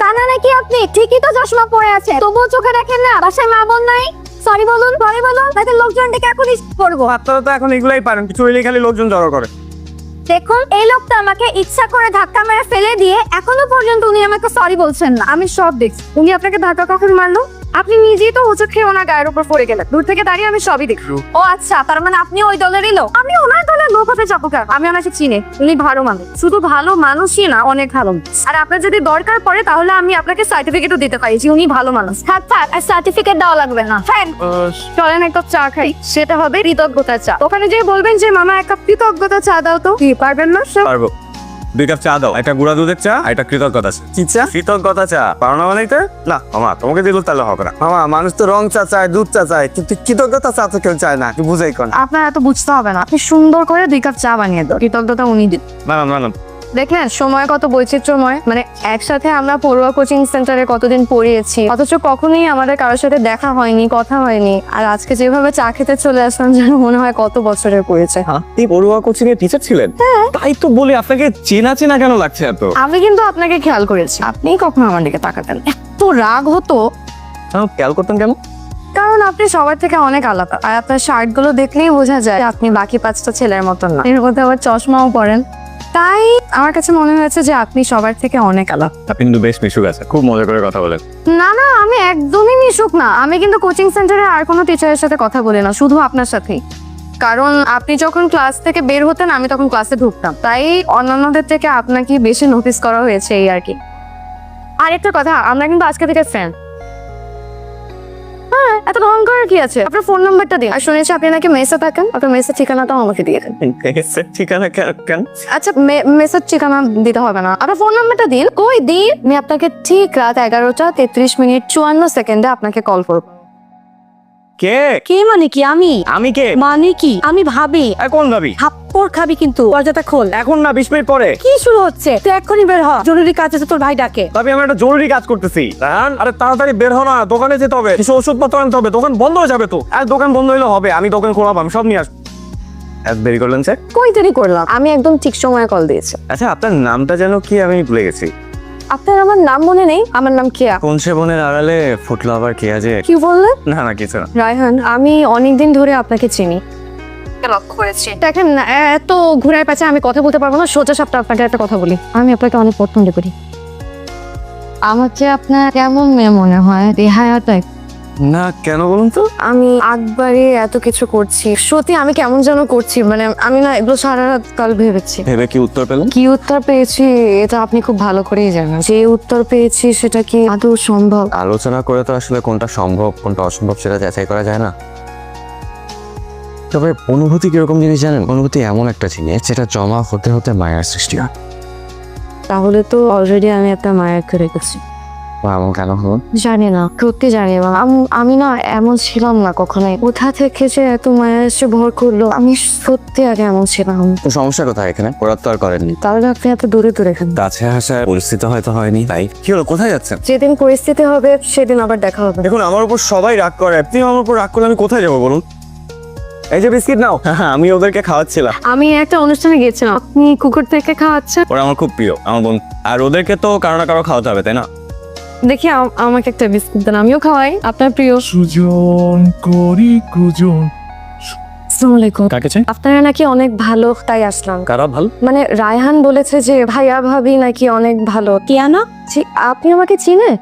কানা নাকি আপনি? ঠিকই তো চশমা পরে আছে, তবুও চোখে দেখেন না। বাসায় মা বোন নাই? সরি বলুন, পরে বলুন, তাতে লোকজনটাকে এখনই করবো। আপনারা তো এখন এগুলাই পারেন, কিছু হইলে খালি লোকজন জড়ো করে। দেখুন, এই লোকটা আমাকে ইচ্ছা করে ধাক্কা মেরে ফেলে দিয়ে এখনো পর্যন্ত উনি আমাকে সরি বলছেন না। আমি সব দেখছি। উনি আপনাকে ধাক্কা কখন মারলো? আপনি নিজেই তো হোঁচট খেয়ে ওনার গায়ের উপর পড়ে গেলেন। দূর থেকে দাঁড়িয়ে আমি সবই দেখি। ও আচ্ছা, তার মানে আপনি ওই দলেরই লোক। আমি ওনার দলের লোক হতে যাবো কেন? আমি ওনাকে চিনি, উনি ভালো মানুষ। শুধু ভালো মানুষই না, অনেক ভালো মানুষ। আর আপনার যদি দরকার পড়ে তাহলে আমি আপনাকে সার্টিফিকেটও দিতে পারি যে উনি ভালো মানুষ। থাক থাক, আর সার্টিফিকেট দেওয়া লাগবে না। ফ্যান চলেন এক কাপ চা খাই, সেটা হবে কৃতজ্ঞতার চা। ওখানে যেয়ে বলবেন যে মামা এক কাপ কৃতজ্ঞতার চা দাও তো। কি পারবেন না? পারবো। 2 কাপ চা দাও, একটা গুঁড়া দুধের চা, একটা কৃতজ্ঞতা চা। কি চা? কৃতজ্ঞতা চা। পারো না বানাইতে? না মামা, তোমাকে দিল তাহলে হবে না। মামা, মানুষ তো রং চা চায়, দুধ চা চায়, কিন্তু কৃতজ্ঞতা চা তো কেউ চায় না। বুঝাই কোন? আপনার এত বুঝতে হবে না। আপনি সুন্দর করে 2 কাপ চা বানিয়ে দাও, কৃতজ্ঞতা উনি দিন। না। দেখেন সময় কত বৈচিত্র্যময়। মানে একসাথে আমরা পড়ুয়া কোচিং সেন্টারে কতদিন পড়িয়েছি, অথচ কখনোই আমাদের কারোর সাথে দেখা হয়নি, কথা হয়নি। আর আজকে যেভাবে চা খেতে চলে আসলাম, যেন মনে হয় কত বছরের পড়েছে। আপনি পড়ুয়া কোচিং এর টিচার ছিলেন? তাই তো বলি, আপনাকে চেনা চেনা কেন লাগছে এত? আমি কিন্তু আপনাকে খেয়াল করেছি, আপনি কখনো আমার দিকে তাকাতেন। এত রাগ হতো খেয়াল করতেন কেন? কারণ আপনি সবার থেকে অনেক আলাদা। আর আপনার শার্ট গুলো দেখলেই বোঝা যায় আপনি বাকি 5টা ছেলের মতন না। এর মধ্যে আবার চশমাও পরেন, তাই আমার কাছে মনে হয়েছে যে আপনি সবার থেকে অনেক আলাদা। আপনি কিন্তু বেশ মিশুক আছে, খুব মজা করে কথা বলেন। না না, আমি একদমই মিশুক না। আমি কিন্তু কোচিং সেন্টারে আর কোনো টিচারের সাথে কথা বলি না, শুধু আপনার সাথেই। কারণ আপনি যখন ক্লাস থেকে বের হতেন আমি তখন ক্লাসে ঢুকতাম, তাই অন্যান্যদের থেকে আপনাকে বেশি নোটিস করা হয়েছে, এই আর কি। আর একটা কথা, আমরা কিন্তু আজকে থেকে ফ্রেন্ড। হ্যাঁ, এত ঢং করার কি আছে? আপনার ফোন নাম্বারটা দিন। আর শুনেছি আপনি নাকি মেসে থাকেন, আপনার মেসের ঠিকানাটাও আমাকে দিয়ে দেন। ঠিকানা কেন? আচ্ছা, মেসের ঠিকানা দিতে হবে না, আপনার ফোন নাম্বারটা দিন। কই দিন? আমি আপনাকে ঠিক রাত 11টা 33 মিনিট 54 সেকেন্ডে আপনাকে কল করবো। কে? কে মানে কি? আমি কে? মানে কি? আমি ভাবি। কোন ভাবি? থাপ্পড় খাবি কিন্তু। দরজাটা খোল। এখন না, 20 মিনিট পরে। কি শুরু হচ্ছে? তুই এক্ষুনি বের হ, জরুরি কাজ আছে, তোর ভাই ডাকে। ভাবি, আমি একটা জরুরি কাজ করতেছি। রায়হান, আরে তাড়াতাড়ি বের হ না, দোকানে যেতে হবে, কিছু ওষুধপত্র আনতে হবে, দোকান বন্ধ হয়ে যাবে তো। আর দোকান বন্ধ হইলে হবে, আমি দোকান খোলাবো, আমি সব নিয়ে আসবো। এত দেরি করলেন স্যার? কই দেরি করলাম? আমি একদম ঠিক সময়ে কল দিয়েছি। আচ্ছা, আপনার নামটা যেন কি? আমি ভুলে গেছি। আপনার আমার নাম মনে নেই? আমার নাম কেয়া। কোন সে বনের আড়ালে ফুটলো আবার কে আজে? কি বললেন? না কিছু না। রায়হান, আমি অনেকদিন ধরে আপনাকে চিনি, লক্ষ্য করেছি। দেখেন না, এত ঘুরার পাশে আমি কথা বলতে পারবো না। সোজা সাপটা আপনাকে একটা কথা বলি, আমি আপনাকে অনেক পছন্দ করি। আমাকে আপনার কেমন মেয়ে মনে হয়? রেহায়া টাইপ না, কেন বলুন তো? আমি একবারে এত কিছু করছি, সত্যি আমি কেমন যেন করছি। মানে আমি না এগুলো সারা রাত কাল ভেবেছি। ভেবে কি উত্তর পেলেন? কি উত্তর পেয়েছি এটা আপনি খুব ভালো করেই জানেন। যে উত্তর পেয়েছি সেটা কি আদৌ সম্ভব? আলোচনা করে তো আসলে কোনটা সম্ভব কোনটা অসম্ভব সেটা যাচাই করা যায় না। তবে অনুভূতি কিরকম জিনিস জানেন? অনুভূতি এমন একটা জিনিস যেটা জমা হতে হতে মায়ার সৃষ্টি হয়। তাহলে তো অলরেডি আমি একটা মায়ের করে গেছি। এমন কেন হলো জানি না, সত্যি জানি না। আমি না এমন ছিলাম না কখনোই। কোথা থেকে যে এত মায়া এসে ভর করলো, আমি সত্যি আগে এমন ছিলাম। তো সমস্যা কোথায় এখানে? ওরা তো আর করেননি। তাহলে আপনি এত দূরে দূরে কেন? কাছে আসার পরিস্থিতি হয়তো হয়নি, তাই। কি হলো, কোথায় যাচ্ছেন? যেদিন পরিস্থিতি হবে সেদিন আবার দেখা হবে। দেখুন, আমার উপর সবাই রাগ করে, আপনি আমার উপর রাগ করলে আমি কোথায় যাবো বলুন? এই যে বিস্কিট নাও। আমি ওদেরকে খাওয়াচ্ছিলাম। আমি একটা অনুষ্ঠানে গিয়েছিলাম, আপনি কুকুর থেকে খাওয়াচ্ছেন। ওরা আমার খুব প্রিয়, আমার বোন। আর ওদেরকে তো কারো না কারো খাওয়াতে হবে, তাই না? দেখি আমাকে একটা বিস্কুট দেন, আমিও খাওয়াই আপনার প্রিয়। সুজন করি কুজন। আসসালামু আলাইকুম। কাকে চাই? আপনারা নাকি অনেক ভালো, তাই আসলাম। কারা ভালো? মানে রায়হান বলেছে যে ভাইয়া ভাবি নাকি অনেক ভালো। টিয়ানা? আপনি আমাকে চিনেন?